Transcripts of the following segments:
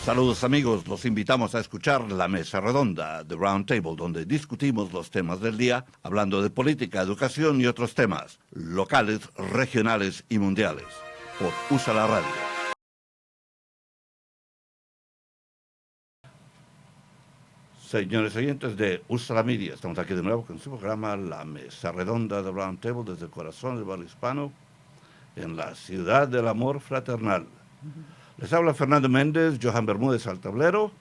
Saludos amigos, los invitamos a escuchar La Mesa Redonda, The Round Table, donde discutimos los temas del día, hablando de política, educación y otros temas, locales, regionales y mundiales, por USA la Radio. Señores oyentes de USA la Media, estamos aquí de nuevo con su programa La Mesa Redonda, The Round Table, desde el corazón del barrio hispano, en la ciudad del amor fraternal. Les habla Fernando Mendez, Johan Bermúdez al tablero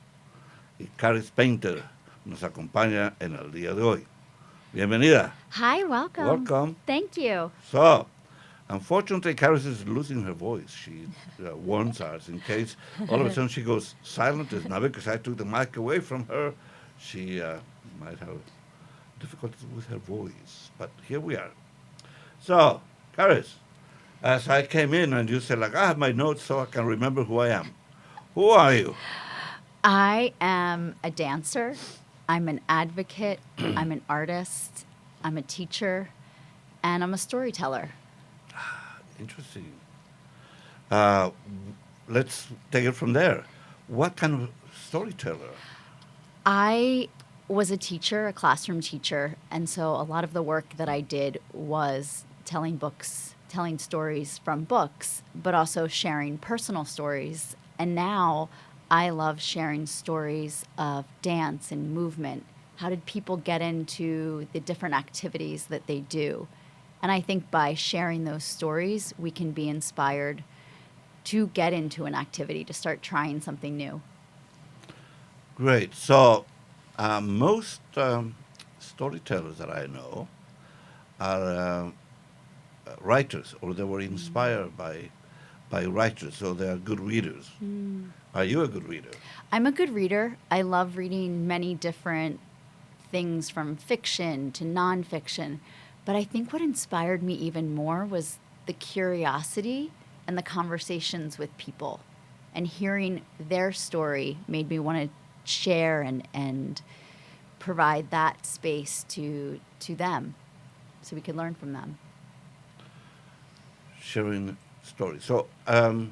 y Caris Painter nos acompaña en el día de hoy. Bienvenida. Hi, welcome. Welcome. Thank you. So, unfortunately, Caris is losing her voice. She warns us in case all of a sudden she goes silent. It's not because I took the mic away from her. She might have difficulties with her voice. But here we are. So, Caris, as I came in and you said, like, I have my notes so I can remember who I am. Who are you? I am a dancer. I'm an advocate. I'm an artist. I'm a teacher. And I'm a storyteller. Interesting. Let's take it from there. What kind of storyteller? I was a teacher, a classroom teacher. And so a lot of the work that I did was telling stories from books, but also sharing personal stories. And now I love sharing stories of dance and movement. How did people get into the different activities that they do? And I think by sharing those stories, we can be inspired to get into an activity, to start trying something new. Great. So most storytellers that I know are writers, or they were inspired by writers, so they are good readers. Are you a good reader? I'm a good reader. I love reading many different things from fiction to nonfiction. But I think what inspired me even more was the curiosity and the conversations with people. And hearing their story made me want to share and provide that space to them so we could learn from them. Sharing stories. So, do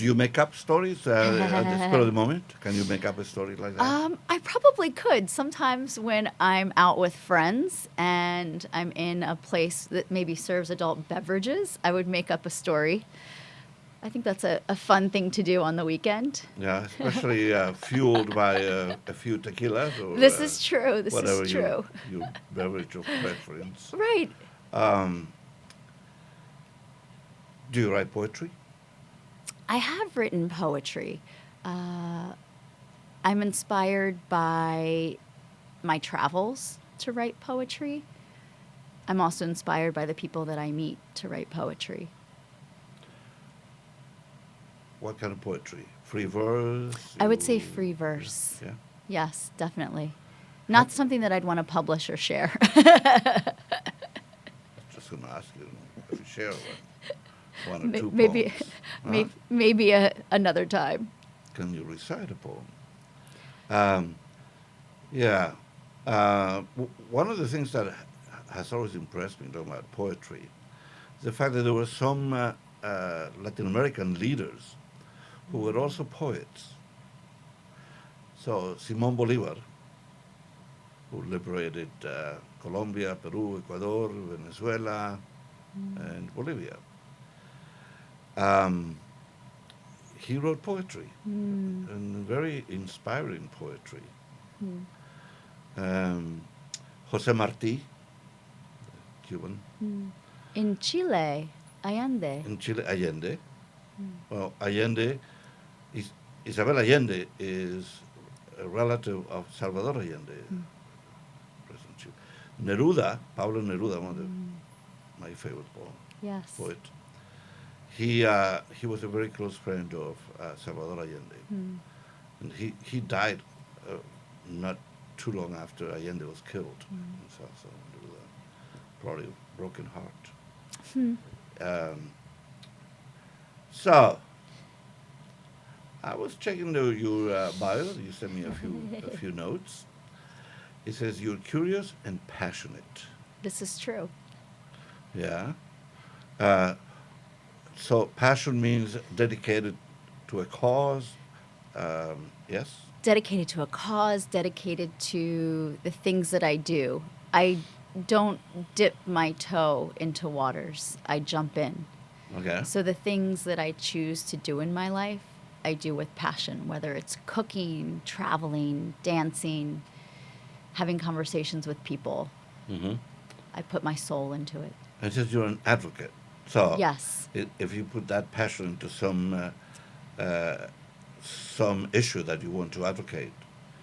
you make up stories at the spur of the moment? Can you make up a story like that? I probably could. Sometimes when I'm out with friends and I'm in a place that maybe serves adult beverages, I would make up a story. I think that's a fun thing to do on the weekend. Yeah, especially fueled by a few tequilas or This is true. This whatever is true. your beverage of preference. Right. Do you write poetry? I have written poetry. I'm inspired by my travels to write poetry. I'm also inspired by the people that I meet to write poetry. What kind of poetry? Free verse? I would say free verse. Yeah. Yes, definitely. Not something that I'd want to publish or share. Just going to ask you if you share one or two maybe, poems. maybe another time. Can you recite a poem? Yeah. One of the things that has always impressed me talking about poetry is the fact that there were some Latin American leaders who were also poets. So Simón Bolívar, who liberated Colombia, Peru, Ecuador, Venezuela, and Bolivia. He wrote poetry, and very inspiring poetry. José Martí, Cuban. In Chile, Allende. In Chile, Allende. Well, Allende, Isabel Allende is a relative of Salvador Allende, President Chile. Neruda, Pablo Neruda, one of my favorite poet. He was a very close friend of Salvador Allende, and he died not too long after Allende was killed. So Neruda, probably a broken heart. So I was checking your bio. You sent me a few notes. It says you're curious and passionate. This is true. Yeah. So passion means dedicated to a cause, Yes. Dedicated to a cause, dedicated to the things that I do. I don't dip my toe into waters. I jump in. Okay. So the things that I choose to do in my life, I do with passion, whether it's cooking, traveling, dancing, having conversations with people. Mm-hmm. I put my soul into it. And since you're an advocate, so Yes, if you put that passion into some issue that you want to advocate,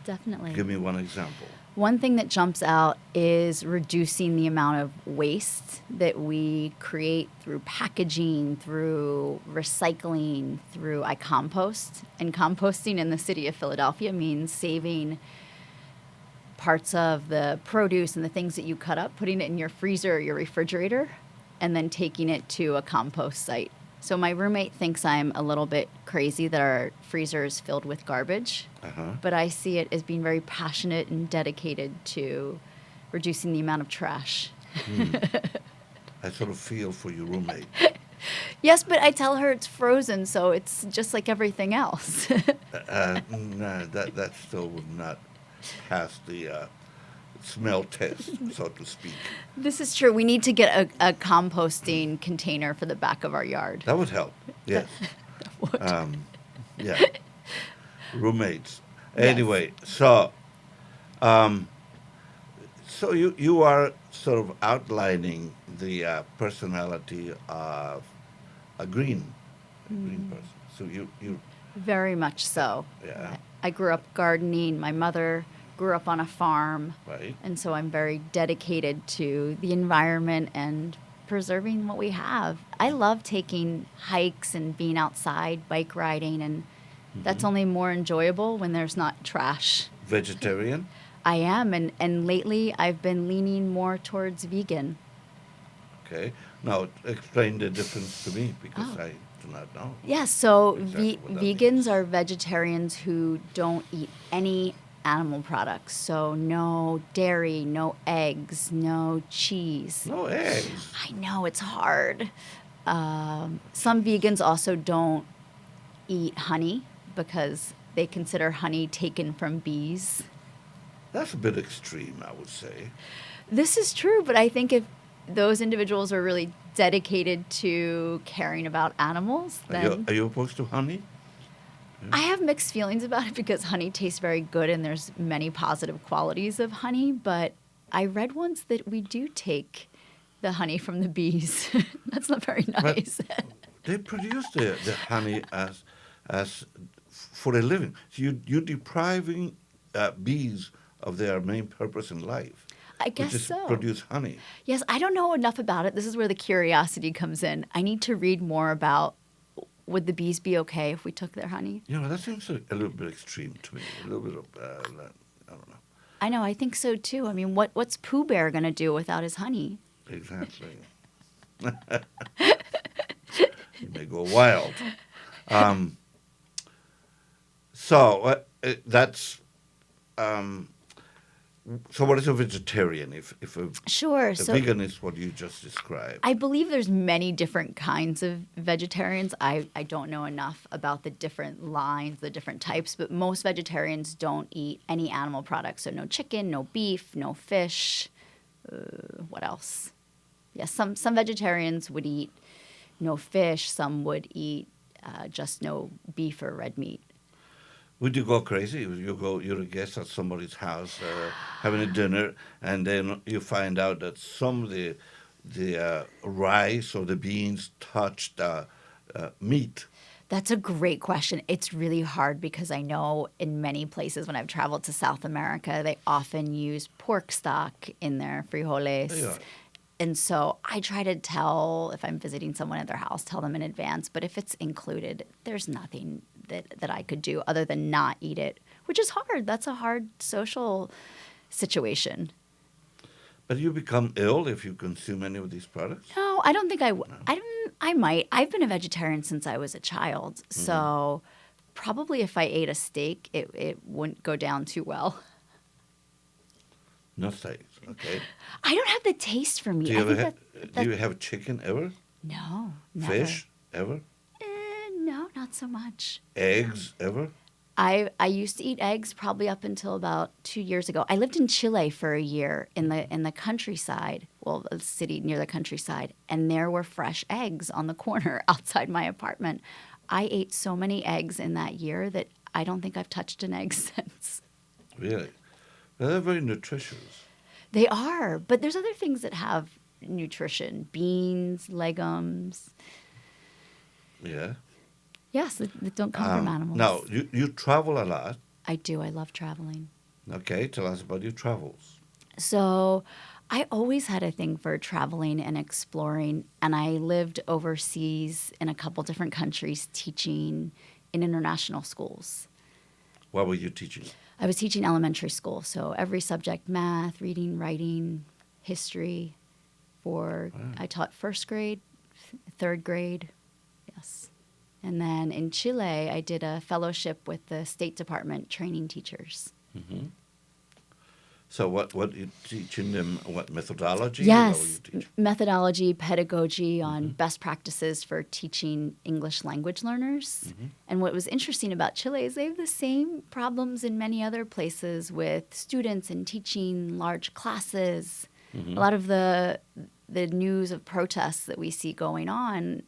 definitely. give me one example. One thing that jumps out is reducing the amount of waste that we create through packaging, through recycling, through I compost. And composting in the city of Philadelphia means saving parts of the produce and the things that you cut up, putting it in your freezer or your refrigerator, and then taking it to a compost site. So my roommate thinks I'm a little bit crazy that our freezer is filled with garbage, Uh-huh. but I see it as being very passionate and dedicated to reducing the amount of trash. I sort of feel for your roommate. Yes, but I tell her it's frozen, so it's just like everything else. No, that still would not pass the smell test, so to speak. This is true. We need to get a composting container for the back of our yard. That would help. Yes. Would. Yeah. Roommates. Yes. Anyway, so you are sort of outlining the personality of a green person. So you Very much so. Yeah. I grew up gardening. My mother grew up on a farm. right. And so I'm very dedicated to the environment and preserving what we have. I love taking hikes and being outside, bike riding, and that's only more enjoyable when there's not trash. Vegetarian. I am, and lately I've been leaning more towards vegan. Okay. Now explain the difference to me because Oh. I do not know. Yeah, so Exactly what that vegans means. are vegetarians who don't eat any animal products. So no dairy, no eggs, no cheese. No eggs. I know it's hard. Some vegans also don't eat honey because they consider honey taken from bees. That's a bit extreme, I would say. This is true, but I think if those individuals are really dedicated to caring about animals, then Are you opposed to honey? I have mixed feelings about it because honey tastes very good and there's many positive qualities of honey, but I read once that we do take the honey from the bees. That's not very But nice. they produce the honey as for a living. So you're depriving bees of their main purpose in life, I which guess is so. produce honey. Yes, I don't know enough about it. This is where the curiosity comes in. I need to read more about would the bees be okay if we took their honey? You know, that seems a little bit extreme to me. A little bit of, I don't know. I know, I think so too. I mean, what's Pooh Bear going to do without his honey? Exactly. You may go wild. So that's. So what is a vegetarian? If a Sure. a So vegan is what you just described. I believe there's many different kinds of vegetarians. I don't know enough about the different lines, the different types, but most vegetarians don't eat any animal products. So no chicken, no beef, no fish. What else? Yes, some vegetarians would eat no fish. Some would eat just no beef or red meat. Would you go crazy? You're a guest at somebody's house, having a dinner, and then you find out that some of the rice or the beans touched meat. That's a great question. It's really hard because I know in many places when I've traveled to South America, they often use pork stock in their frijoles. Yeah. And so I try to tell, if I'm visiting someone at their house, tell them in advance. But if it's included, there's nothing that I could do other than not eat it, which is hard. That's a hard social situation. But you become ill if you consume any of these products? No, I don't think I might. I've been a vegetarian since I was a child. So probably if I ate a steak, it wouldn't go down too well. No steaks, okay. I don't have the taste for meat. Do you I ever think do you have chicken ever? no, never. Fish ever? No, not so much. Eggs ever? I used to eat eggs probably up until about 2 years ago. I lived in Chile for a year in the countryside, well, a city near the countryside, and there were fresh eggs on the corner outside my apartment. I ate so many eggs in that year that I don't think I've touched an egg since. Really? Well, they're very nutritious. They are, but there's other things that have nutrition: beans, legumes. Yeah. Yes, that don't come from animals. Now, you travel a lot. I do. I love traveling. Okay, tell us about your travels. So I always had a thing for traveling and exploring, and I lived overseas in a couple different countries teaching in international schools. What were you teaching? I was teaching elementary school, so every subject: math, reading, writing, history. I taught first grade, third grade, yes. And then in Chile, I did a fellowship with the State Department training teachers. Mm-hmm. So what you teaching them? What methodology? Yes, What were you teaching? methodology, pedagogy on best practices for teaching English language learners. Mm-hmm. And what was interesting about Chile is they have the same problems in many other places with students and teaching large classes. Mm-hmm. A lot of the news of protests that we see going on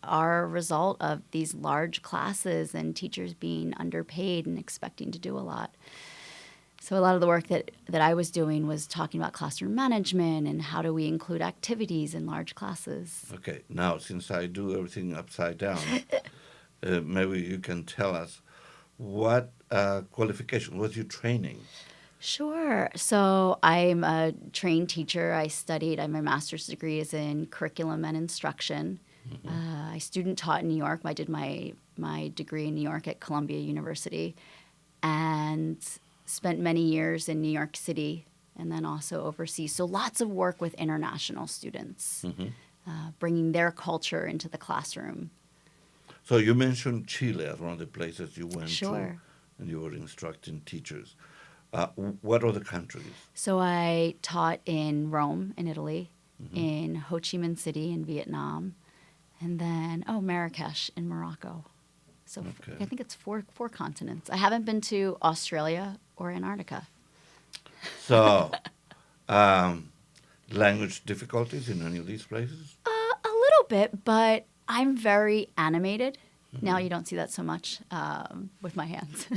are a result of these large classes and teachers being underpaid and expecting to do a lot. So a lot of the work that I was doing was talking about classroom management and how do we include activities in large classes. Okay, now since I do everything upside down, maybe you can tell us what qualification, what's your training? Sure. So I'm a trained teacher. My master's degree is in curriculum and instruction. I student taught in New York. I did my degree in New York at Columbia University and spent many years in New York City and then also overseas. So lots of work with international students, bringing their culture into the classroom. So you mentioned Chile as one of the places you went Sure. to, and you were instructing teachers. What other countries? So I taught in Rome, in Italy, in Ho Chi Minh City in Vietnam, and then, Marrakesh in Morocco. So Okay. I think it's four continents. I haven't been to Australia or Antarctica. So, language difficulties in any of these places? A little bit, but I'm very animated. Now you don't see that so much with my hands.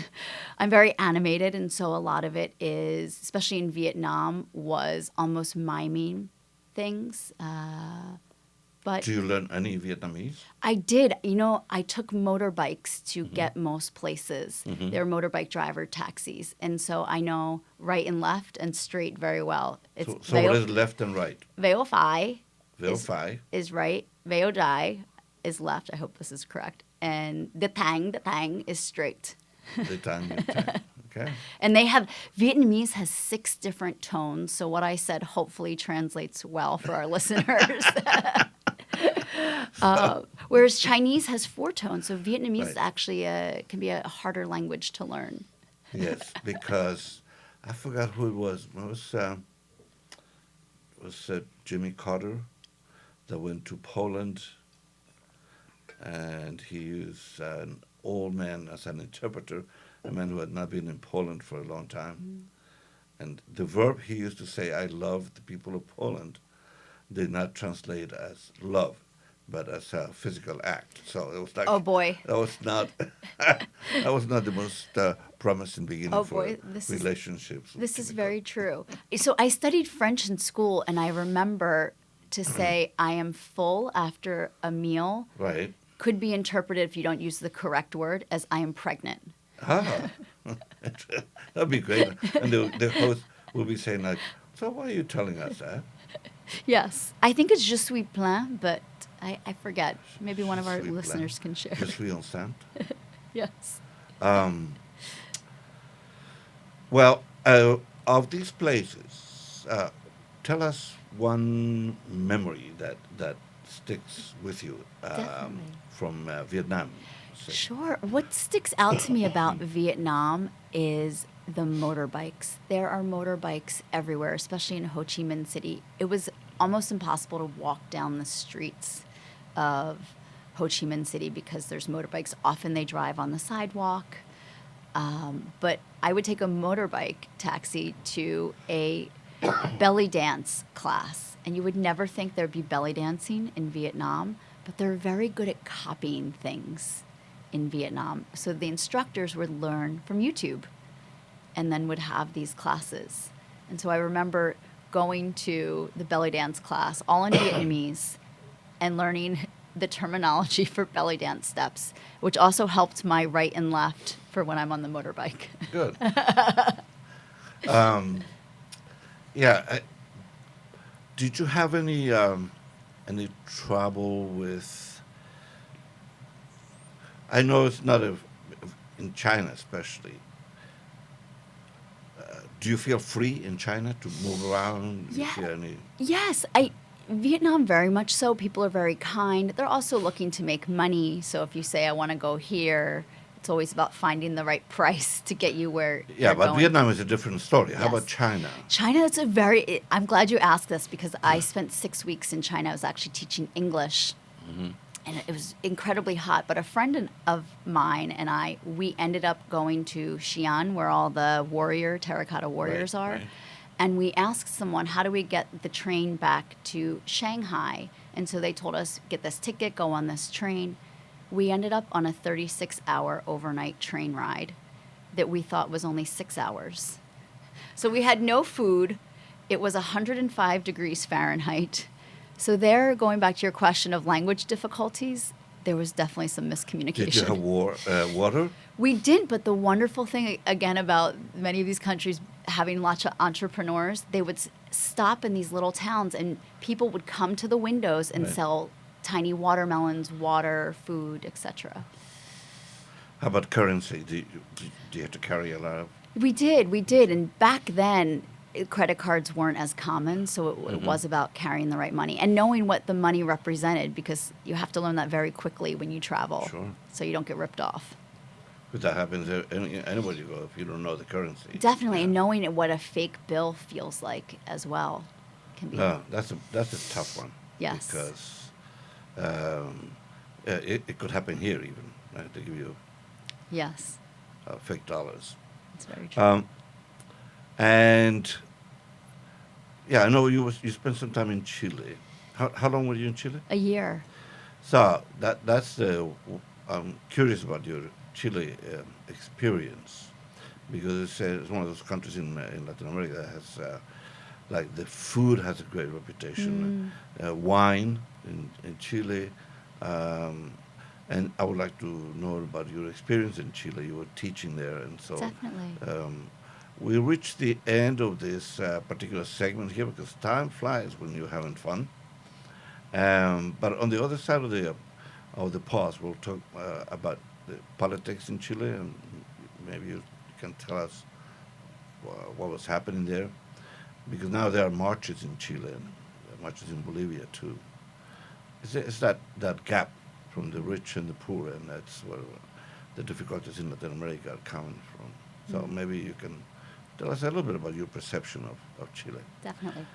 I'm very animated, and so a lot of it is, especially in Vietnam, was almost miming things. But Do you learn any Vietnamese? I did. I took motorbikes to get most places. They're motorbike driver taxis. And so I know right and left and straight very well. It's So what is left and right? Veo Phi Verify. is right. Veo Dai is left. I hope this is correct. And the Tang is straight. The time. Okay. And Vietnamese has 6 different tones. So what I said hopefully translates well for our listeners. Whereas Chinese has 4 tones, so Vietnamese Right. actually can be a harder language to learn. Yes, because I forgot who it was. It was Jimmy Carter that went to Poland, and he used an old man as an interpreter, a man who had not been in Poland for a long time. And the verb he used to say, "I love the people of Poland," did not translate as love, but as a physical act. So it was like, Oh, boy. that was not the most promising beginning Oh, for boy, relationships. This is very true. So I studied French in school, and I remember to say I am full after a meal Right. could be interpreted, if you don't use the correct word, as I am pregnant. Ah, that'd be great. And the host will be saying like, "So why are you telling us that?" Yes. I think it's Je suis plein, but I forget. Maybe one of our Je suis listeners plein. can share. Je suis enceinte. Yes. Well, of these places, tell us one memory that sticks with you Definitely. from Vietnam. Say. Sure. What sticks out to me about Vietnam is the motorbikes. There are motorbikes everywhere, especially in Ho Chi Minh City. It was almost impossible to walk down the streets of Ho Chi Minh City because there's motorbikes. Often they drive on the sidewalk. But I would take a motorbike taxi to a belly dance class. And you would never think there'd be belly dancing in Vietnam, but they're very good at copying things in Vietnam. So the instructors would learn from YouTube and then would have these classes. And so I remember going to the belly dance class, all in Vietnamese, and learning the terminology for belly dance steps, which also helped my right and left for when I'm on the motorbike. Good. Yeah. Did you have any trouble with? I know it's not in China especially. Do you feel free in China to move around? Do you Yeah. see any? Yes, Vietnam very much so. People are very kind. They're also looking to make money. So if you say I want to go here, it's always about finding the right price to get you where Yeah, you're but going. Vietnam is a different story. How Yes. about China? China, I'm glad you asked this because I spent 6 weeks in China. I was actually teaching English. And it was incredibly hot. But a friend of mine and we ended up going to Xi'an, where all the terracotta warriors are. Right. And we asked someone, how do we get the train back to Shanghai? And so they told us, get this ticket, go on this train. We ended up on a 36-hour overnight train ride that we thought was only 6 hours. So we had no food. It was 105 degrees Fahrenheit. So there, going back to your question of language difficulties, there was definitely some miscommunication. Did you have water? We did, but the wonderful thing, again, about many of these countries having lots of entrepreneurs, they would stop in these little towns and people would come to the windows and Right. sell tiny watermelons, water, food, etc. How about currency? Do you have to carry a lot of? We did. And back then, credit cards weren't as common, so it was about carrying the right money and knowing what the money represented, because you have to learn that very quickly when you travel, Sure. so you don't get ripped off. Because that happens anywhere you go if you don't know the currency. Definitely, and knowing what a fake bill feels like as well can be. No, that's a tough one. Yes. Because it could happen here even. Right? They give you Yes, fake dollars. that's very true. And yeah, I know you spent some time in Chile. How long were you in Chile? A year. So I'm curious about your Chile experience, because it's one of those countries in Latin America that has like the food has a great reputation, wine in Chile, and I would like to know about your experience in Chile. You were teaching there, and so Definitely. we reached the end of this particular segment here because time flies when you're having fun. But on the other side of the pause, we'll talk about the politics in Chile, and maybe you can tell us what was happening there, because now there are marches in Chile and marches in Bolivia too. It's that gap from the rich and the poor, and that's where the difficulties in Latin America are coming from. So maybe you can tell us a little bit about your perception of Chile. Definitely.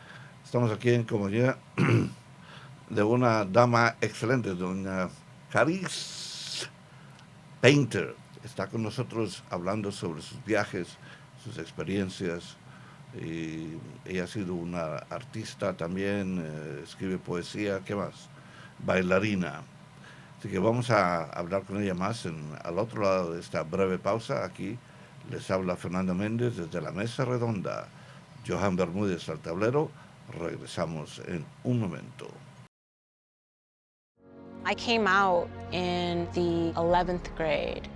Estamos aquí en compañía de una dama excelente, doña Caris Painter. Está con nosotros hablando sobre sus viajes, sus experiencias. Y ella ha sido una artista también, escribe poesía, ¿qué más? Bailarina. Así que vamos a hablar con ella más al otro lado de esta breve pausa. Aquí les habla Fernando Mendez desde la mesa redonda. Johan Bermúdez al tablero. Regresamos en un momento. I came out in the 11th grade.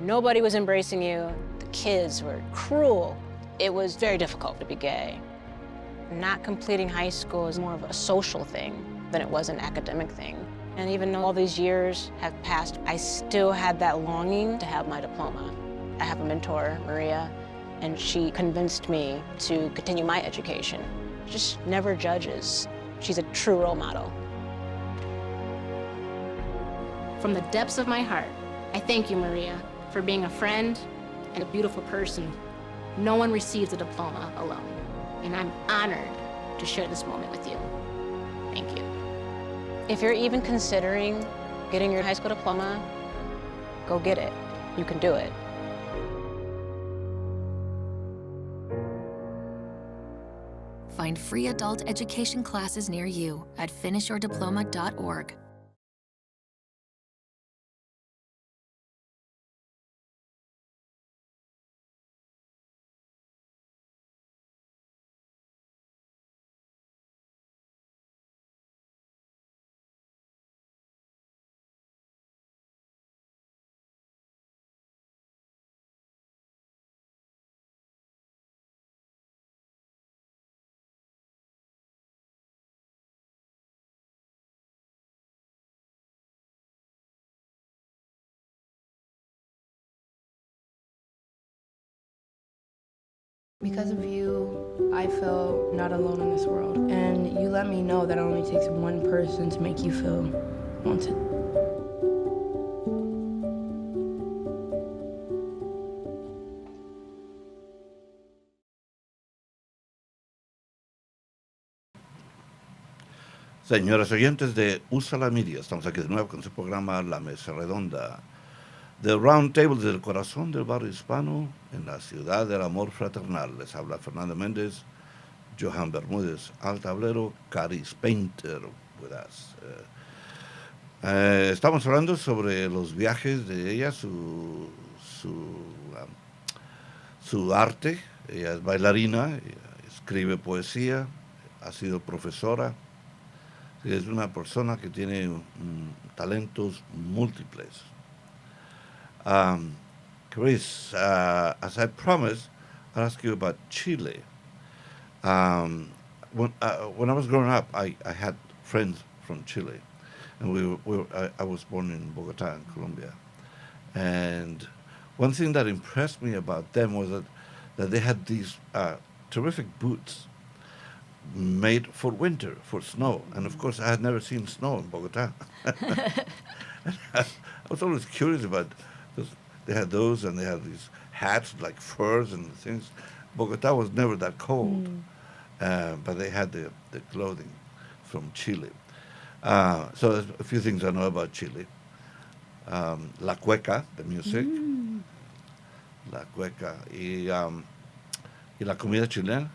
Nobody was embracing you. The kids were cruel. It was very difficult to be gay. Not completing high school is more of a social thing than it was an academic thing. And even though all these years have passed, I still had that longing to have my diploma. I have a mentor, Maria, and she convinced me to continue my education. Just never judges. She's a true role model. From the depths of my heart, I thank you, Maria, for being a friend and a beautiful person. No one receives a diploma alone, and I'm honored to share this moment with you. Thank you. If you're even considering getting your high school diploma, go get it. You can do it. find free adult education classes near you at finishyourdiploma.org. Because of you, I feel not alone in this world. And you let me know that it only takes one person to make you feel wanted. Señoras oyentes de USA la Media, estamos aquí de nuevo con su programa La Mesa Redonda, The Round Table del corazón del barrio hispano en la ciudad del amor fraternal. Les habla Fernando Mendez, Johan Bermúdez al tablero, Caris Painter with us. Estamos hablando sobre los viajes de ella, su arte. Ella es bailarina, ella escribe poesía, ha sido profesora. Es una persona que tiene talentos múltiples. Chris, as I promised, I'll ask you about Chile. When I was growing up, I had friends from Chile, and I was born in Bogotá, in Colombia. And one thing that impressed me about them was that they had these terrific boots made for winter, for snow. And of course, I had never seen snow in Bogotá. I was always curious about this. They had those, and they had these hats like furs and things. Bogotá was never that cold, but they had the clothing from Chile. So there's a few things I know about Chile. La cueca, the music. La cueca. Y la comida chilena,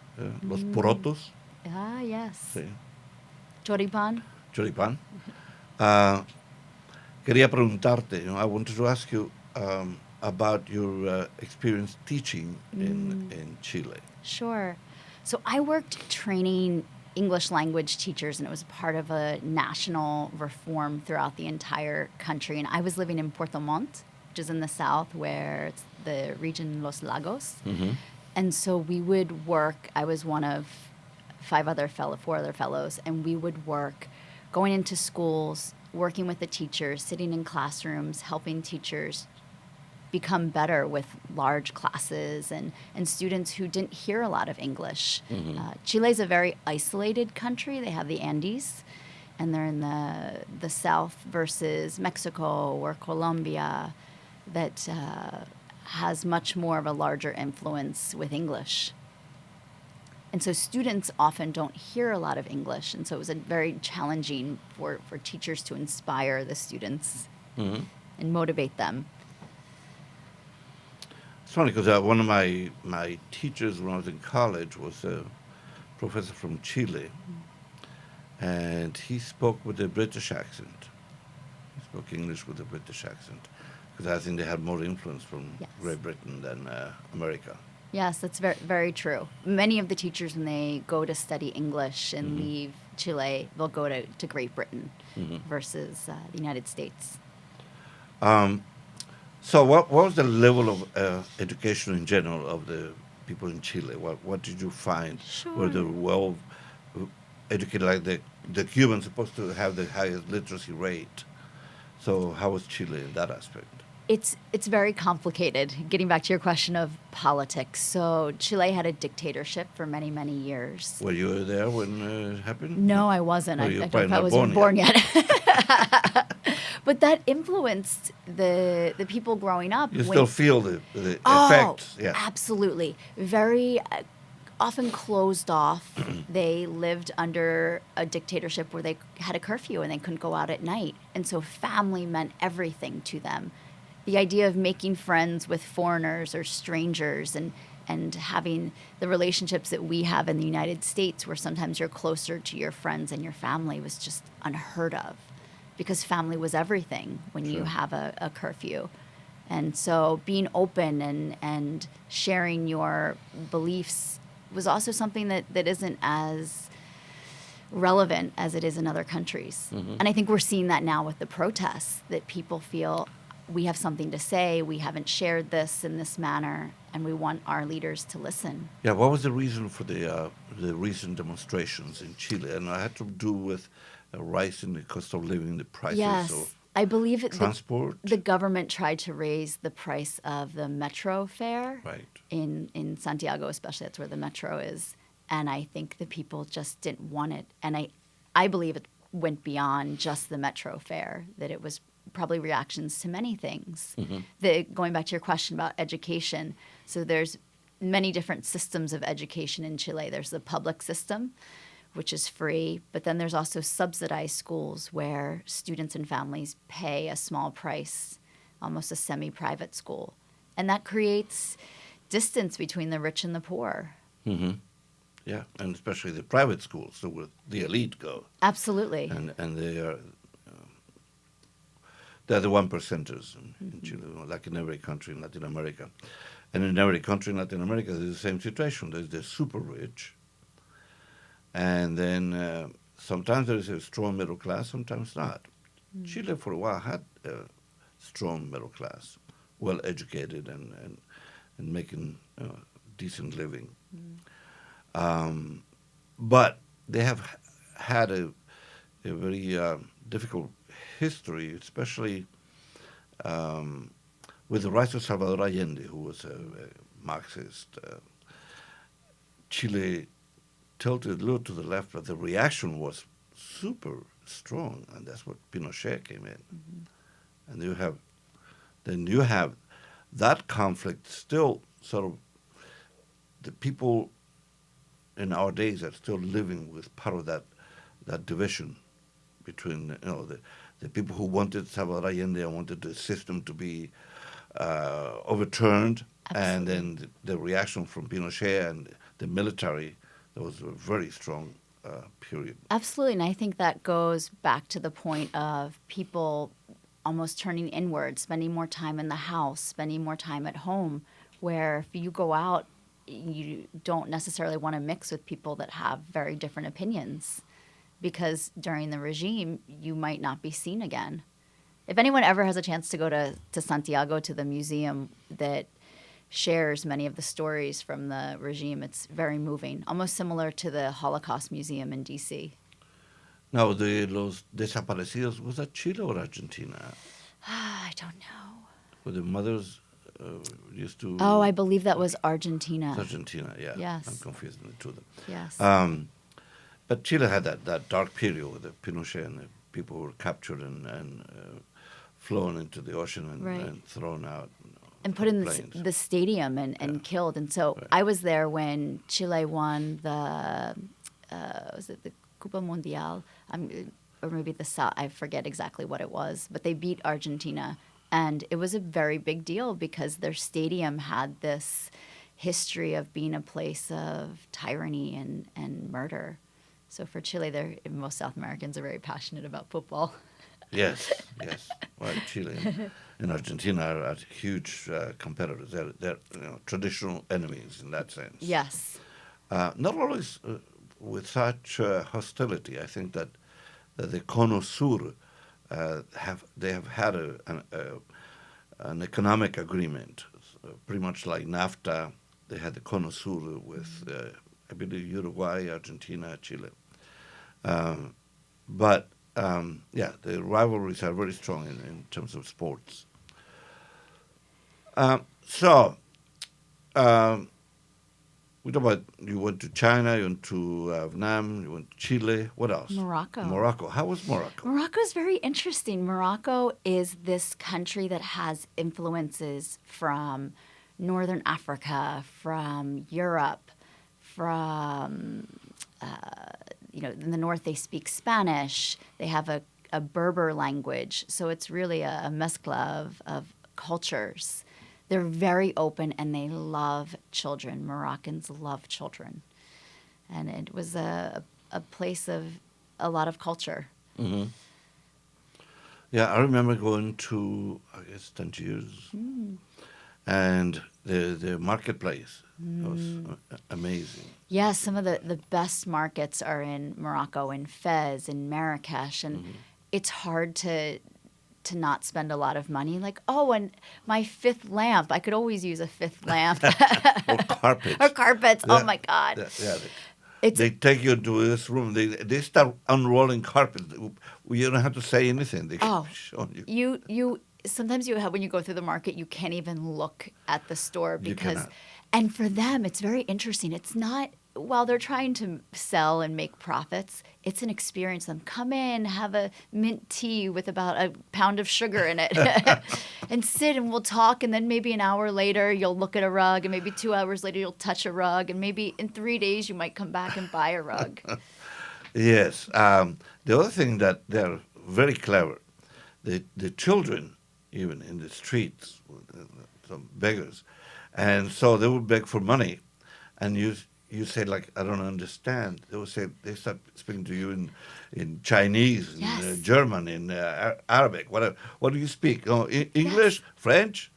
los porotos. Ah, yes. Sí. Choripan. Choripán. Quería preguntarte, I wanted to ask you about your experience teaching in Chile. Sure. So I worked training English language teachers, and it was part of a national reform throughout the entire country. And I was living in Puerto Montt, which is in the south, where it's the region Los Lagos. Mm-hmm. And so we would work. I was one of four other fellows, and we would work going into schools, working with the teachers, sitting in classrooms, helping teachers become better with large classes and students who didn't hear a lot of English. Chile is a very isolated country. They have the Andes, and they're in the south versus Mexico or Colombia that has much more of a larger influence with English. And so students often don't hear a lot of English, and so it was very challenging for teachers to inspire the students and motivate them. It's funny because one of my teachers when I was in college was a professor from Chile, and he spoke with a British accent. He spoke English with a British accent because I think they had more influence from Great Britain than America. Yes, that's very, very true. Many of the teachers, when they go to study English and leave Chile, they'll go to Great Britain versus the United States. So what was the level of education in general of the people in Chile? What did you find? Sure. Were they well educated, like the Cubans supposed to have the highest literacy rate? So how was Chile in that aspect? It's very complicated, getting back to your question of politics. So Chile had a dictatorship for many, many years. Were you there when it happened? No, I wasn't. Oh, I wasn't born yet. But that influenced the people growing up. You still feel the effects. Yeah. Absolutely. Very often closed off. They lived under a dictatorship where they had a curfew and they couldn't go out at night. And so family meant everything to them. The idea of making friends with foreigners or strangers and and having the relationships that we have in the United States, where sometimes you're closer to your friends and your family, was just unheard of, because family was everything when you have a curfew. And so being open and sharing your beliefs was also something that isn't as relevant as it is in other countries. And I think we're seeing that now with the protests, that people feel we have something to say, we haven't shared this in this manner, and we want our leaders to listen. Yeah, what was the reason for the recent demonstrations in Chile? And it had to do with a rise in the cost of living, the prices Yes, of I believe transport. the government tried to raise the price of the metro fare Right. in Santiago, especially. That's where the metro is. And I think the people just didn't want it. And I believe it went beyond just the metro fare, that it was probably reactions to many things. Going back to your question about education, so there's many different systems of education in Chile. There's the public system, which is free, but then there's also subsidized schools where students and families pay a small price, almost a semi-private school. And that creates distance between the rich and the poor. Yeah, and especially the private schools, so where the elite go. Absolutely. And they're the one percenters in Chile, like in every country in Latin America. And in every country in Latin America, there's the same situation. There's the super rich, and then sometimes there's a strong middle class, sometimes not. Chile, for a while, had a strong middle class, well educated and making decent living. But they have had a very difficult history, especially with the rise of Salvador Allende, who was a Marxist. Chile tilted a little to the left, but the reaction was super strong, and that's what Pinochet came in. And you have that conflict still sort of, the people in our days are still living with part of that division between the people who wanted Salvador Allende and wanted the system to be overturned. Absolutely. And then the reaction from Pinochet and the military. There was a very strong period. Absolutely, and I think that goes back to the point of people almost turning inward, spending more time in the house, spending more time at home, where if you go out, you don't necessarily want to mix with people that have very different opinions, because during the regime, you might not be seen again. If anyone ever has a chance to go to Santiago, to the museum that shares many of the stories from the regime, it's very moving, almost similar to the Holocaust Museum in D.C. Now, los desaparecidos, was that Chile or Argentina? I don't know. Where the mothers used to... Oh, I believe that was Argentina. It's Argentina, yeah. Yes. I'm confusing the two of them. Yes. But Chile had that dark period with the Pinochet, and the people were captured and flown into the ocean and thrown out. And put in planes. the stadium and killed. And so I was there when Chile won the, was it the Copa Mundial? Or maybe the South, I forget exactly what it was. But they beat Argentina. And it was a very big deal because their stadium had this history of being a place of tyranny and murder. So for Chile, most South Americans are very passionate about football. Yes. Well, Chile and Argentina are huge competitors. They're traditional enemies in that sense. Yes. Not always with such hostility. I think that the Cono Sur have had an economic agreement, pretty much like NAFTA. They had the Cono Sur with, I believe, Uruguay, Argentina, Chile. But the rivalries are very strong in terms of sports. We talked about you went to China, you went to Vietnam, you went to Chile. What else? Morocco. How was Morocco? Morocco is very interesting. Morocco is this country that has influences from Northern Africa, from Europe, from, in the north they speak Spanish. They have a Berber language. So it's really a mezcla of cultures They're very open and they love children. Moroccans love children. And it was a place of a lot of culture. Hmm. Yeah, I remember going to, I guess, Tangiers, and the marketplace was amazing. Yeah, some of the best markets are in Morocco, in Fez, in Marrakesh, and it's hard to not spend a lot of money. Like, oh, and my fifth lamp, I could always use a fifth lamp. Or carpets. Or carpets. Yeah, Oh my God. yeah. It's They take you to this room. They start unrolling carpets. You don't have to say anything. They Oh, show you. you sometimes you have, when you go through the market, you can't even look at the store You because, cannot. and for them it's very interesting. It's not, while they're trying to sell and make profits, it's an experience. Them come in, have a mint tea with about a pound of sugar in it, and sit and we'll talk. And then maybe an hour later you'll look at a rug, and maybe 2 hours later you'll touch a rug, and maybe in 3 days you might come back and buy a rug. Yes. The other thing that they're very clever, the children, even in the streets, some beggars, and so they would beg for money, and you say like, I don't understand. They would say, they start speaking to you in Chinese, in Yes. German, in Arabic, whatever. What do you speak? Oh, English, French.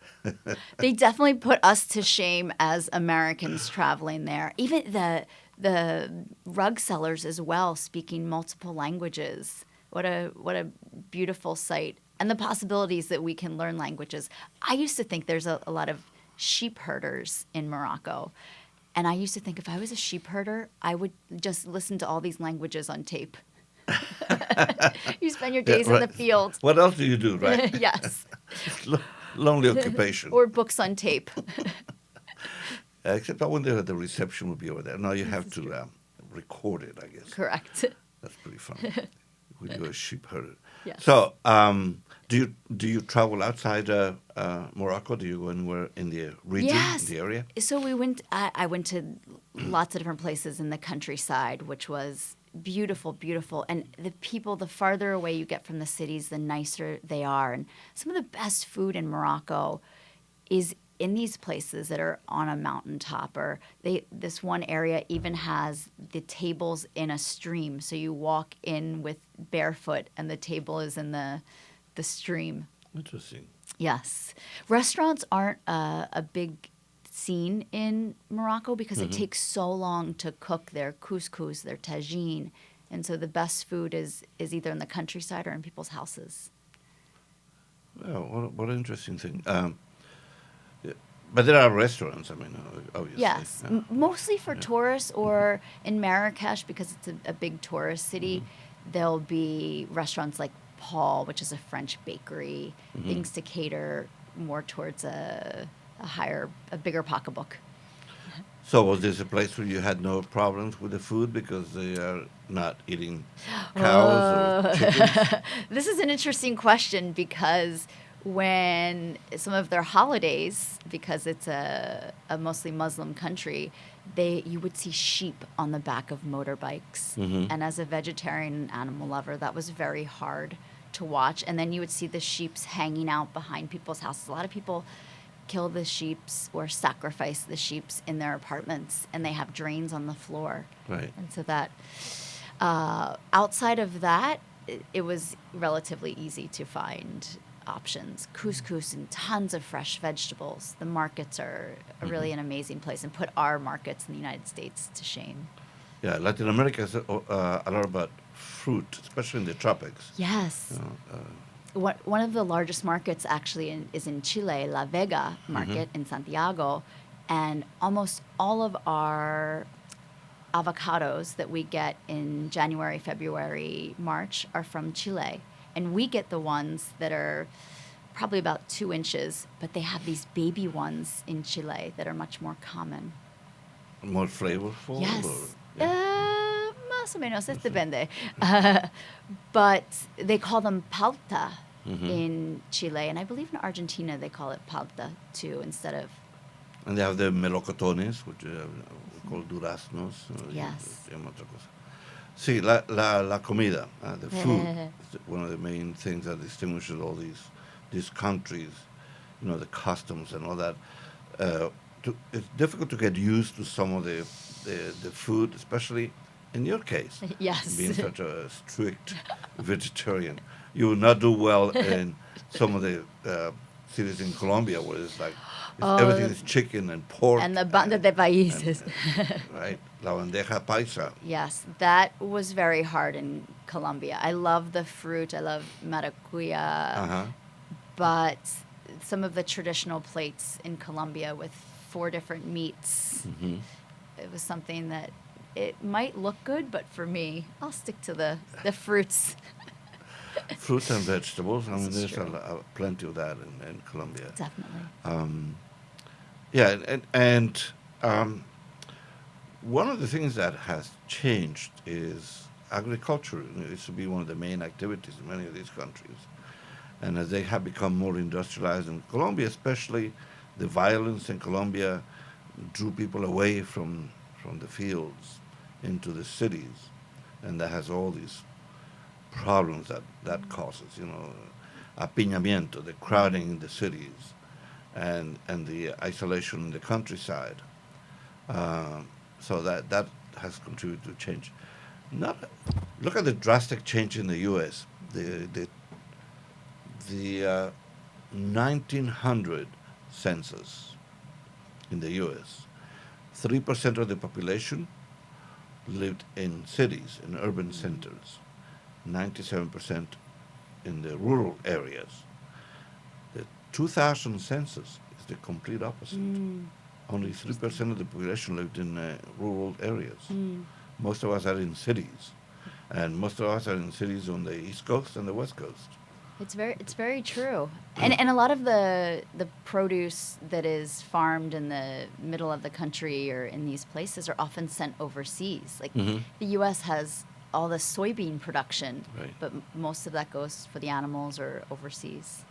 They definitely put us to shame as Americans traveling there. Even the rug sellers as well, speaking multiple languages. What a beautiful sight, and the possibilities that we can learn languages. I used to think there's a lot of sheep herders in Morocco, and I used to think if I was a sheep herder, I would just listen to all these languages on tape. You spend your days in the field. What else do you do, right? Yes. Lonely occupation. Or books on tape. Except that when the reception would be over there. Now you have to record it, I guess. Correct. That's pretty fun. When you're a sheep herder. Yes. So, do you travel outside Morocco? Do you go anywhere in the region, Yes. in the area? So we went. I went to lots of different places in the countryside, which was beautiful, beautiful. And the people, the farther away you get from the cities, the nicer they are. And some of the best food in Morocco is in these places that are on a mountaintop, or this one area even has the tables in a stream. So you walk in with barefoot, and the table is in the stream. Interesting. Yes. Restaurants aren't a big scene in Morocco because it takes so long to cook their couscous, their tagine. And so the best food is either in the countryside or in people's houses. Oh, what an interesting thing. Yeah, but there are restaurants, I mean, obviously. Yes. Yeah. Mostly for tourists, or in Marrakesh, because it's a big tourist city, there'll be restaurants like Paul, which is a French bakery, things to cater more towards a bigger pocketbook. So was this a place where you had no problems with the food because they are not eating cows or chickens? This is an interesting question because when some of their holidays, because it's a mostly Muslim country, you would see sheep on the back of motorbikes. And as a vegetarian and animal lover, that was very hard to watch. And then you would see the sheeps hanging out behind people's houses. A lot of people kill the sheeps or sacrifice the sheeps in their apartments, and they have drains on the floor. Right. And so that, outside of that, it was relatively easy to find options. Couscous and tons of fresh vegetables. The markets are really an amazing place, and put our markets in the United States to shame. Yeah, Latin America is a lot about fruit, especially in the tropics. Yes. One of the largest markets actually is in Chile, La Vega market in Santiago, and almost all of our avocados that we get in January, February, March are from Chile. And we get the ones that are probably about 2 inches, but they have these baby ones in Chile that are much more common. More flavorful? Yes. Or, yeah. Más o menos, es depende. But they call them palta in Chile, and I believe in Argentina they call it palta too, instead of... And they have the melocotones, which we call duraznos. Yes. Sí, la comida, the food, is one of the main things that distinguishes all these countries. the customs and all that. It's difficult to get used to some of the food, especially in your case. Yes. Being such a strict vegetarian, you will not do well in some of the cities in Colombia where it's like everything is chicken and pork. And the banda de países. Right, la bandeja paisa. Yes, that was very hard in Colombia. I love the fruit. I love maracuya. But some of the traditional plates in Colombia with 4 different meats, it was something that it might look good, but for me, I'll stick to the fruits. Fruits and vegetables. I mean, there's true. plenty of that in Colombia. Definitely. Yeah, and one of the things that has changed is agriculture. It used to be one of the main activities in many of these countries. And as they have become more industrialized in Colombia, especially, the violence in Colombia drew people away from the fields into the cities. And that has all these problems that causes, apiñamiento, the crowding in the cities, and the isolation in the countryside. So that has contributed to change. Look at the drastic change in the U.S. The 1900 census in the U.S., 3% of the population lived in cities, in urban centers, 97% in the rural areas. The 2000 census is the complete opposite. Only 3% of the population lived in rural areas. Most of us are in cities, and most of us are in cities on the East Coast and the West Coast. It's very true. And a lot of the produce that is farmed in the middle of the country or in these places are often sent overseas. Like the U.S. has all the soybean production, Right. but most of that goes for the animals or overseas.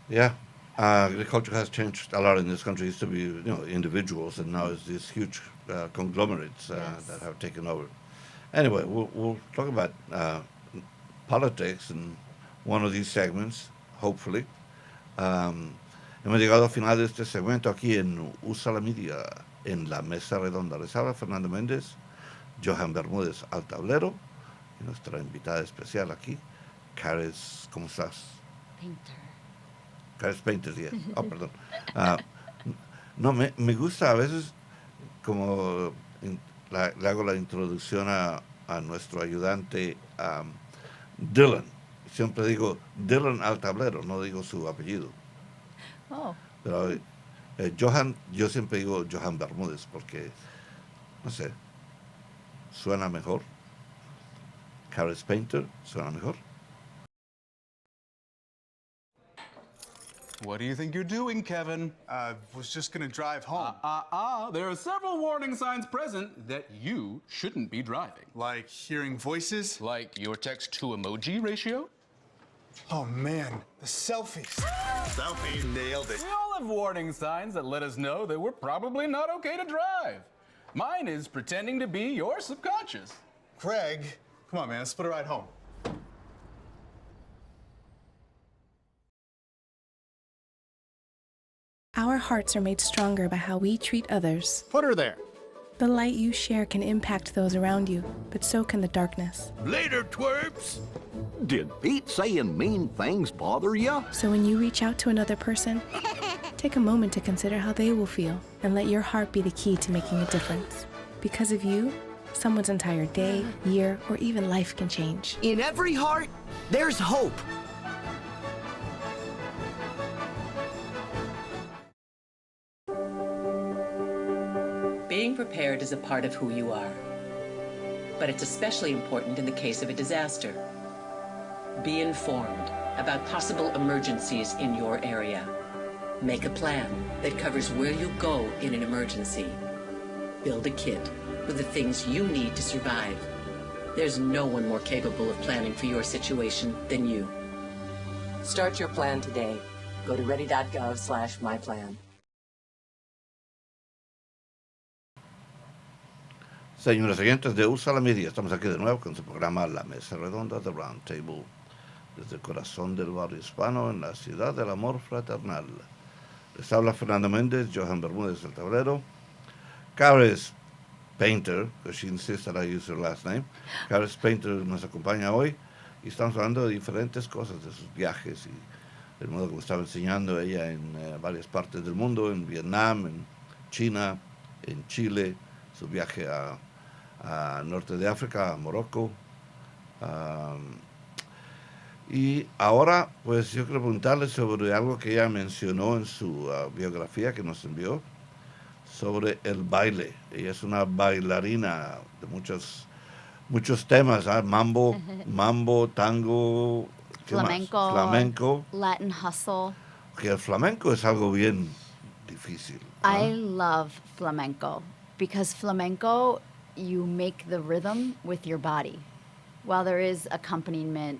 Yeah, agriculture has changed a lot in this country. It used to be, individuals, and now it's these huge conglomerates that have taken over. Anyway, we'll talk about politics in one of these segments, hopefully. Hemos llegado al final de este segmento aquí en Usa la Media, en la mesa redonda. Les habla Fernando Mendez, Johan Bermúdez al tablero, y nuestra invitada especial aquí, Caris, ¿cómo estás? Painter. Caris Painter, yeah. Oh, perdón. No, me gusta a veces como le hago la introducción a nuestro ayudante Dylan. Siempre digo Dylan al tablero, no digo su apellido. Oh. Pero Johan, yo siempre digo Johan Bermúdez porque, no sé, suena mejor. Caris Painter suena mejor. What do you think you're doing, Kevin? Was just gonna drive home. There are several warning signs present that you shouldn't be driving. Like hearing voices? Like your text-to-emoji ratio? Oh man, the selfies. Selfie, nailed it. We all have warning signs that let us know that we're probably not okay to drive. Mine is pretending to be your subconscious. Craig, come on man, let's split a ride home. Our hearts are made stronger by how we treat others. Put her there. The light you share can impact those around you, but so can the darkness. Later, twerps! Did Pete saying mean things bother you? So when you reach out to another person, take a moment to consider how they will feel and let your heart be the key to making a difference. Because of you, someone's entire day, year, or even life can change. In every heart, there's hope. Being prepared is a part of who you are, but it's especially important in the case of a disaster. Be informed about possible emergencies in your area. Make a plan that covers where you go in an emergency. Build a kit with the things you need to survive. There's no one more capable of planning for your situation than you. Start your plan today. Go to ready.gov/myplan. Señores oyentes de USA la Media, estamos aquí de nuevo con su programa La Mesa Redonda, The Round Table, desde el corazón del barrio hispano en la ciudad del amor fraternal. Les habla Fernando Mendez, Johan Bermúdez del Tablero. Caris Painter, because she insists that I use her last name. Caris Painter nos acompaña hoy y estamos hablando de diferentes cosas, de sus viajes y el modo como estaba enseñando ella en varias partes del mundo, en Vietnam, en China, en Chile, su viaje a norte de África, a Morocco. Y ahora, pues yo quiero preguntarle sobre algo que ella mencionó en su biografía que nos envió, sobre el baile. Ella es una bailarina de muchos temas, mambo, tango, ¿qué más? Flamenco. Latin hustle. Que el flamenco es algo bien difícil. I love flamenco because flamenco, you make the rhythm with your body. While there is accompaniment,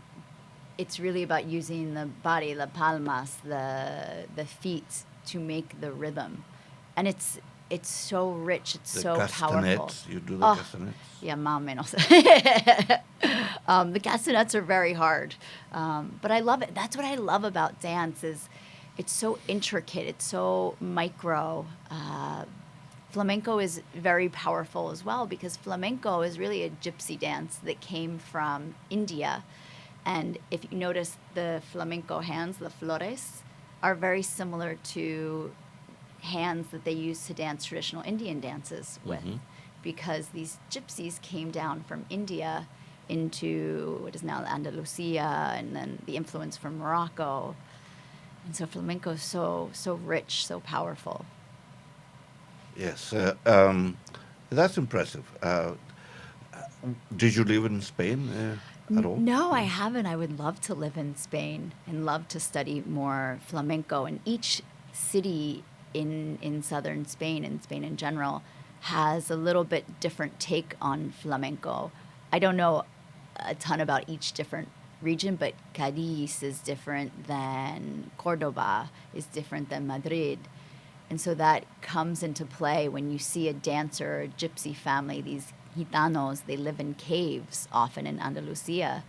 it's really about using the body, the palmas, the feet to make the rhythm. And it's so rich, it's The so powerful. You do the castanets? Yeah, más o menos. The castanets are very hard. But I love it. That's what I love about dance is it's so intricate, it's so micro. Flamenco is very powerful as well because flamenco is really a gypsy dance that came from India. And if you notice the flamenco hands, the flores, are very similar to hands that they use to dance traditional Indian dances with. Because these gypsies came down from India into what is now Andalusia and then the influence from Morocco. And so flamenco is so rich, so powerful. Yes, that's impressive. Did you live in Spain at all? No, I haven't. I would love to live in Spain and love to study more flamenco. And each city in southern Spain and Spain in general has a little bit different take on flamenco. I don't know a ton about each different region, but Cadiz is different than Cordoba, is different than Madrid. And so that comes into play when you see a dancer, a gypsy family, these gitanos, they live in caves often in Andalusia.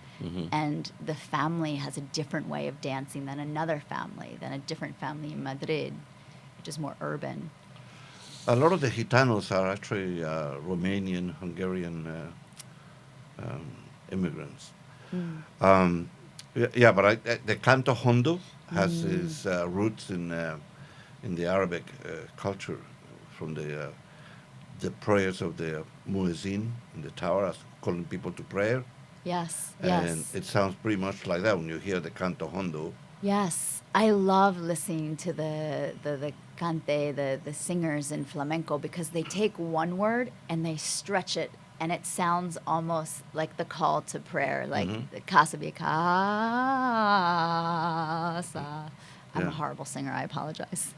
And the family has a different way of dancing than another family, than a different family in Madrid, which is more urban. A lot of the gitanos are actually Romanian, Hungarian immigrants. Yeah, but the canto hondo has its roots in the Arabic culture, from the prayers of the muezzin in the tower, calling people to prayer. Yes, And yes. it sounds pretty much like that when you hear the canto hondo. Yes, I love listening to the cante, the singers in flamenco because they take one word and they stretch it and it sounds almost like the call to prayer, like the casa de casa. I'm a horrible singer, I apologize.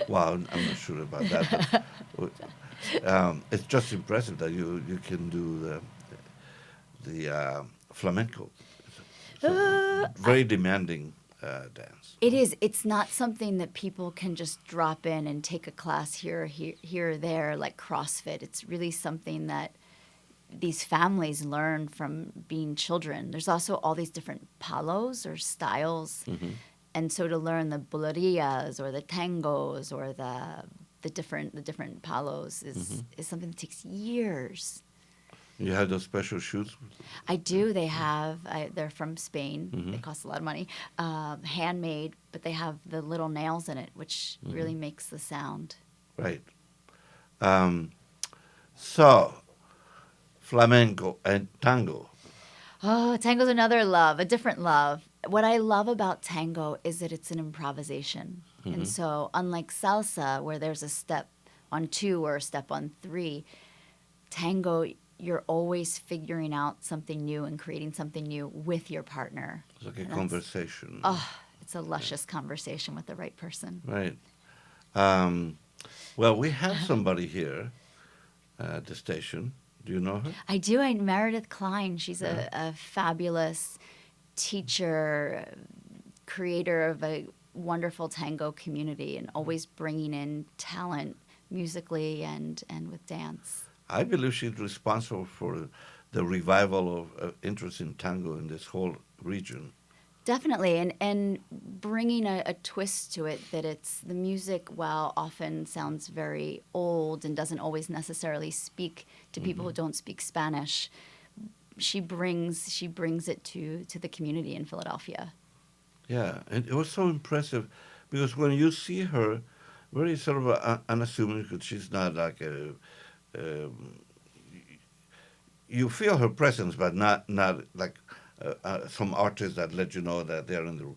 Well, I'm not sure about that. But, it's just impressive that you can do the flamenco. Very demanding dance. It is. It's not something that people can just drop in and take a class here or there, like CrossFit. It's really something that these families learn from being children. There's also all these different palos or styles. And so to learn the bulerías or the tangos or the different palos is something that takes years. You have those special shoes? I do. They're from Spain. They cost a lot of money. Handmade, but they have the little nails in it, which really makes the sound. Right. So, flamenco and tango. Oh, tango's another love, a different love. What I love about tango is that it's an improvisation. And so unlike salsa, where there's a step on 2 or a step on 3, tango, you're always figuring out something new and creating something new with your partner. It's like a conversation. It's a luscious conversation with the right person. Right. Well, we have somebody here at the station. Do you know her? I do. Meredith Klein. She's a fabulous teacher, creator of a wonderful tango community, and always bringing in talent musically and with dance. I believe she's responsible for the revival of interest in tango in this whole region. Definitely, and bringing a twist to it that it's the music, while often sounds very old and doesn't always necessarily speak to people who don't speak Spanish, she brings it to the community in Philadelphia. Yeah, and it was so impressive because when you see her, very sort of unassuming, because she's not like um, you feel her presence, but not like some artists that let you know that they're in the room.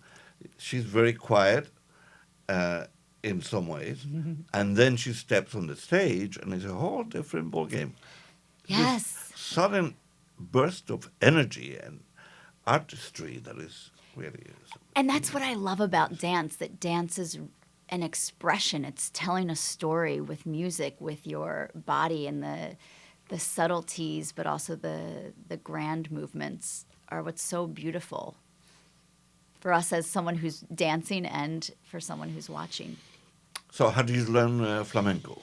She's very quiet in some ways, and then she steps on the stage, and it's a whole different ballgame. Yes. This sudden burst of energy and artistry that is really. And that's what I love about dance, that dance is an expression. It's telling a story with music, with your body, and the subtleties, but also the grand movements are what's so beautiful for us as someone who's dancing and for someone who's watching. So how did you learn flamenco?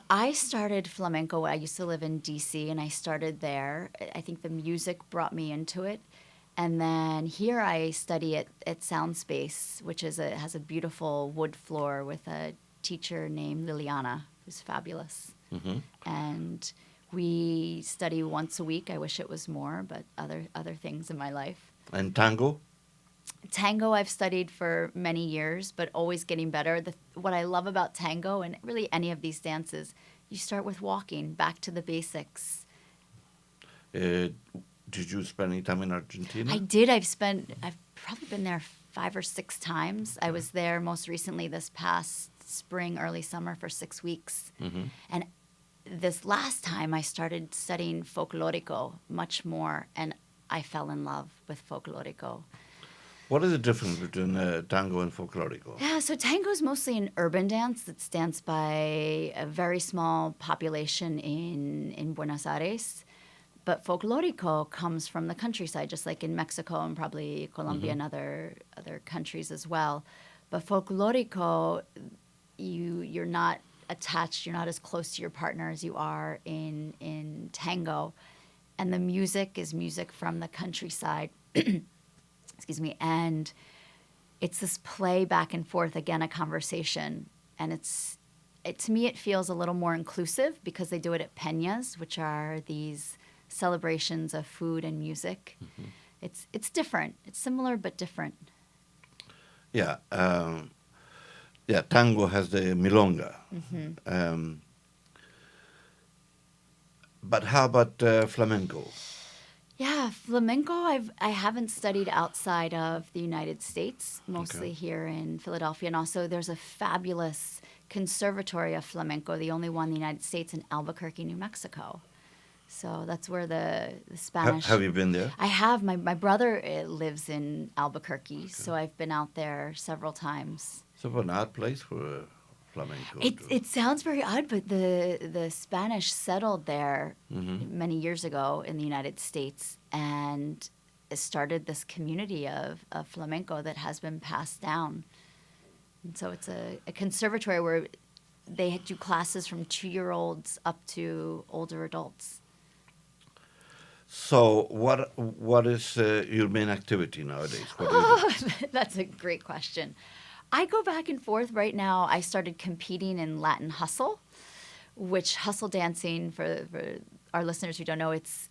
I started flamenco. I used to live in D.C., and I started there. I think the music brought me into it. And then here I study at Soundspace, which has a beautiful wood floor with a teacher named Liliana, who's fabulous. Mm-hmm. And we study once a week. I wish it was more, but other things in my life. And tango? Tango I've studied for many years, but always getting better. What I love about tango, and really any of these dances, you start with walking, back to the basics. Did you spend any time in Argentina? I did. I've probably been there 5 or 6 times. I was there most recently this past spring, early summer for 6 weeks. Mm-hmm. And this last time I started studying folklorico much more, and I fell in love with folklorico. What is the difference between tango and folklorico? Yeah, so tango is mostly an urban dance that's danced by a very small population in Buenos Aires. But folklorico comes from the countryside, just like in Mexico and probably Colombia and other countries as well. But folklorico, you're not attached, you're not as close to your partner as you are in tango. And the music is music from the countryside. Excuse me. And it's this play back and forth, again, a conversation. And to me, it feels a little more inclusive because they do it at peñas, which are these celebrations of food and music. Mm-hmm. It's different. It's similar but different. Yeah, tango has the milonga. Mm-hmm. But how about flamenco? Yeah, flamenco I haven't studied outside of the United States, mostly here in Philadelphia. And also there's a fabulous conservatory of flamenco, the only one in the United States, in Albuquerque, New Mexico. So that's where the Spanish... Have you been there? I have. My brother lives in Albuquerque, so I've been out there several times. It's an odd place for flamenco. It sounds very odd, but the Spanish settled there many years ago in the United States and started this community of flamenco that has been passed down. And so it's a conservatory where they do classes from 2-year-olds up to older adults. So what is your main activity nowadays? That's a great question. I go back and forth. Right now, I started competing in Latin hustle, which hustle dancing, for our listeners who don't know, it's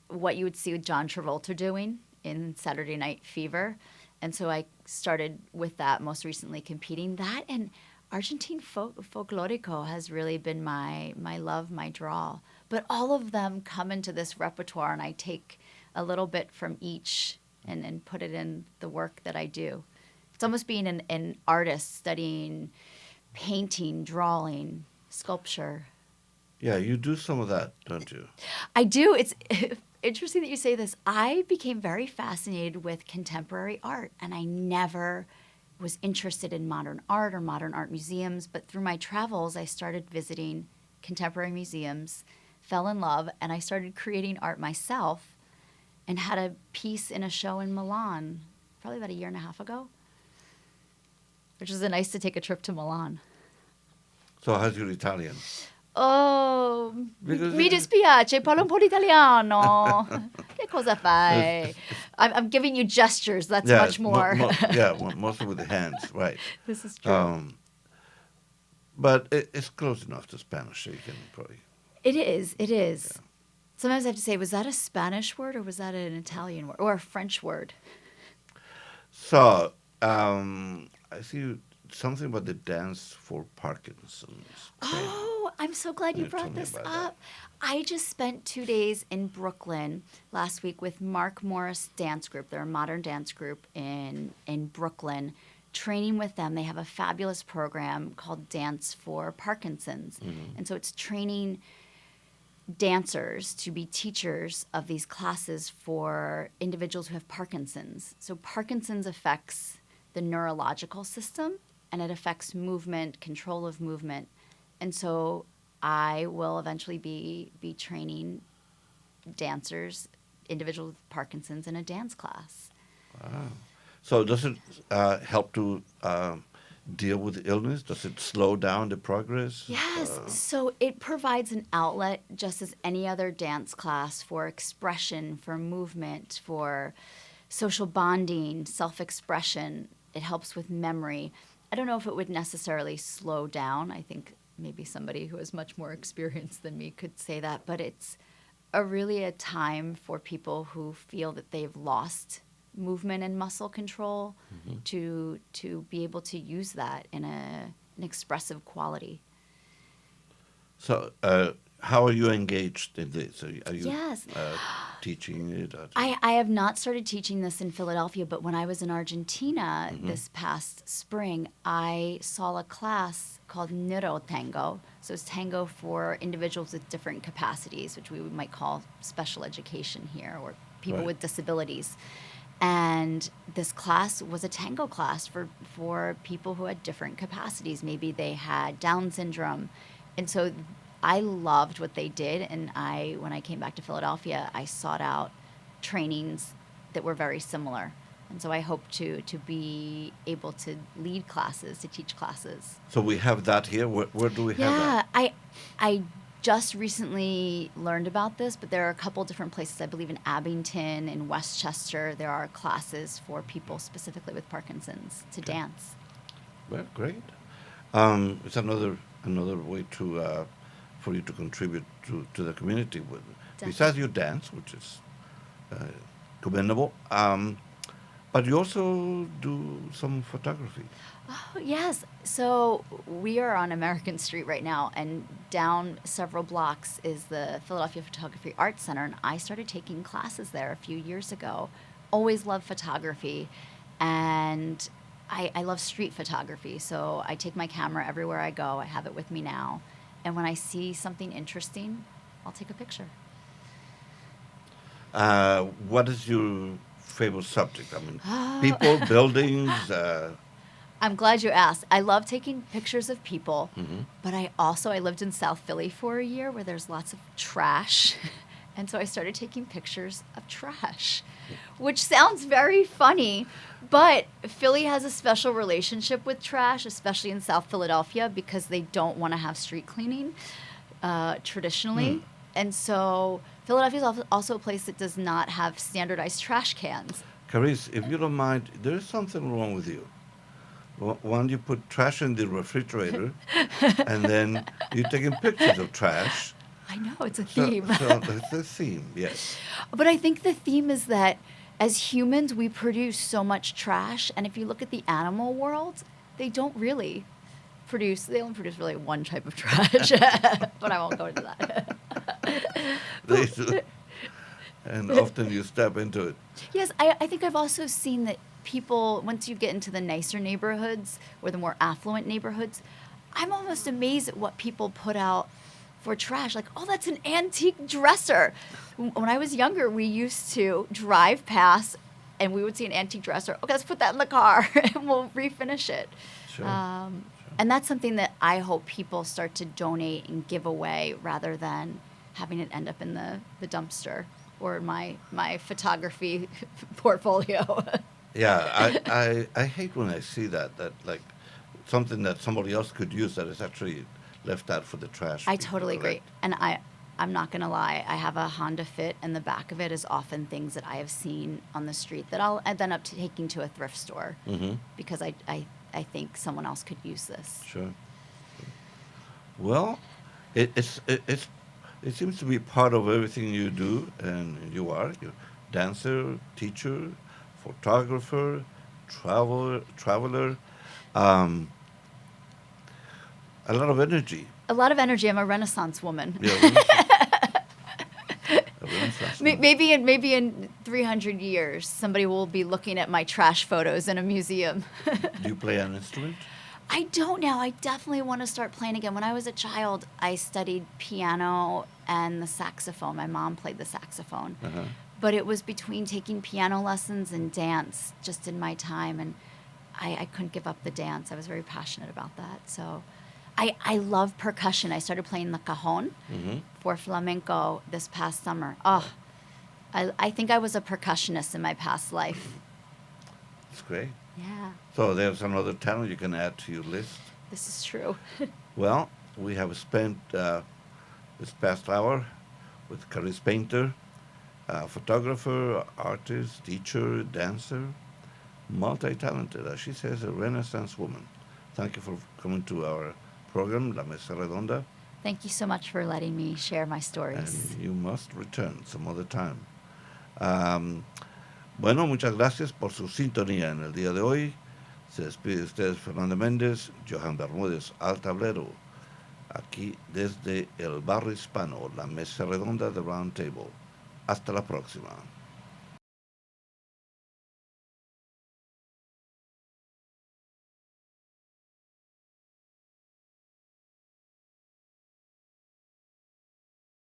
what you would see with John Travolta doing in Saturday Night Fever. And so I started with that, most recently competing. That and Argentine folklorico has really been my love, my draw. But all of them come into this repertoire, and I take a little bit from each and put it in the work that I do. It's almost being an artist, studying painting, drawing, sculpture. Yeah, you do some of that, don't you? I do. It's interesting that you say this. I became very fascinated with contemporary art, and I never was interested in modern art or modern art museums. But through my travels, I started visiting contemporary museums, fell in love, and I started creating art myself and had a piece in a show in Milan probably about 1.5 years ago, which was nice to take a trip to Milan. So how's your Italian? Oh, Because mi dispiace, parlo un po' d'italiano. Che cosa fai? I'm giving you gestures. That's much more. Mostly with the hands, right. This is true. But it's close enough to Spanish, so you can probably... It is. It is. Yeah. Sometimes I have to say, was that a Spanish word or was that an Italian word or a French word? So, I see something about the dance for Parkinson's. Oh, I'm so glad you brought this up. That. I just spent 2 days in Brooklyn last week with Mark Morris Dance Group. They're a modern dance group in Brooklyn. Training with them. They have a fabulous program called Dance for Parkinson's. Mm-hmm. And so it's training dancers to be teachers of these classes for individuals who have Parkinson's. So Parkinson's affects the neurological system, and it affects movement, control of movement. And so I will eventually be training dancers, individuals with Parkinson's, in a dance class. Wow. So does it help to deal with the illness? Does it slow down the progress? Yes. So it provides an outlet, just as any other dance class, for expression, for movement, for social bonding, self-expression. It helps with memory. I don't know if it would necessarily slow down. I think maybe somebody who has much more experience than me could say that. But it's really a time for people who feel that they've lost movement and muscle control, mm-hmm. to be able to use that in an expressive quality. So how are you engaged in this? Are you yes. Teaching it? I have not started teaching this in Philadelphia, but when I was in Argentina mm-hmm. this past spring, I saw a class called Neuro Tango. So it's tango for individuals with different capacities, which we might call special education here, or people with disabilities. And this class was a tango class for people who had different capacities. Maybe they had Down syndrome. And so I loved what they did. And when I came back to Philadelphia, I sought out trainings that were very similar. And so I hope to be able to lead classes, to teach classes. So we have that here. Where do we have that? Yeah, I just recently learned about this, but there are a couple different places. I believe in Abington, in Westchester, there are classes for people specifically with Parkinson's to dance. Well, great. It's another way to for you to contribute to the community. With besides your dance, which is commendable, but you also do some photography. Oh, yes. So we are on American Street right now, and down several blocks is the Philadelphia Photography Arts Center, and I started taking classes there a few years ago. Always loved photography, and I love street photography, so I take my camera everywhere I go. I have it with me now, and when I see something interesting, I'll take a picture. What is your favorite subject? I mean, people, buildings. I'm glad you asked. I love taking pictures of people, mm-hmm. but I lived in South Philly for a year where there's lots of trash. And so I started taking pictures of trash, which sounds very funny, but Philly has a special relationship with trash, especially in South Philadelphia, because they don't want to have street cleaning traditionally. Mm. And so Philadelphia is also a place that does not have standardized trash cans. Carice, if you don't mind, there is something wrong with you. One, you put trash in the refrigerator, and then you're taking pictures of trash. I know, it's a theme. So it's a theme, yes. But I think the theme is that as humans, we produce so much trash, and if you look at the animal world, they only produce really one type of trash, but I won't go into that. They do. And often you step into it. Yes, I think I've also seen that people, once you get into the nicer neighborhoods or the more affluent neighborhoods, I'm almost amazed at what people put out for trash. Like, oh, that's an antique dresser. When I was younger, we used to drive past and we would see an antique dresser. Okay, let's put that in the car and we'll refinish it. Sure. And that's something that I hope people start to donate and give away rather than having it end up in the dumpster or my photography portfolio. Yeah, I hate when I see that like something that somebody else could use that is actually left out for the trash. I people, totally agree. correct? And I'm not going to lie. I have a Honda Fit, and the back of it is often things that I have seen on the street that I'll end up taking to a thrift store because I think someone else could use this. Sure. Well, it seems to be part of everything you do, and you're dancer, teacher, photographer, traveler, um, a lot of energy. A lot of energy. I'm a Renaissance woman. Yeah, a Renaissance woman. Maybe in 300 years, somebody will be looking at my trash photos in a museum. Do you play an instrument? I don't now. I definitely want to start playing again. When I was a child, I studied piano and the saxophone. My mom played the saxophone. But it was between taking piano lessons and dance just in my time, and I couldn't give up the dance. I was very passionate about that. So I love percussion. I started playing the cajon for flamenco this past summer. Oh, I think I was a percussionist in my past life. That's great. Yeah. So there's another talent you can add to your list. This is true. Well, we have spent this past hour with Carice Painter, photographer, artist, teacher, dancer, multi-talented, as she says, a Renaissance woman. Thank you for coming to our program, La Mesa Redonda. Thank you so much for letting me share my stories. And you must return some other time. Bueno, muchas gracias por su sintonía en el día de hoy. Se despide de ustedes Fernando Méndez, Johan Bermúdez al tablero, aquí desde el barrio hispano, la Mesa Redonda de Round Table. Hasta la próxima.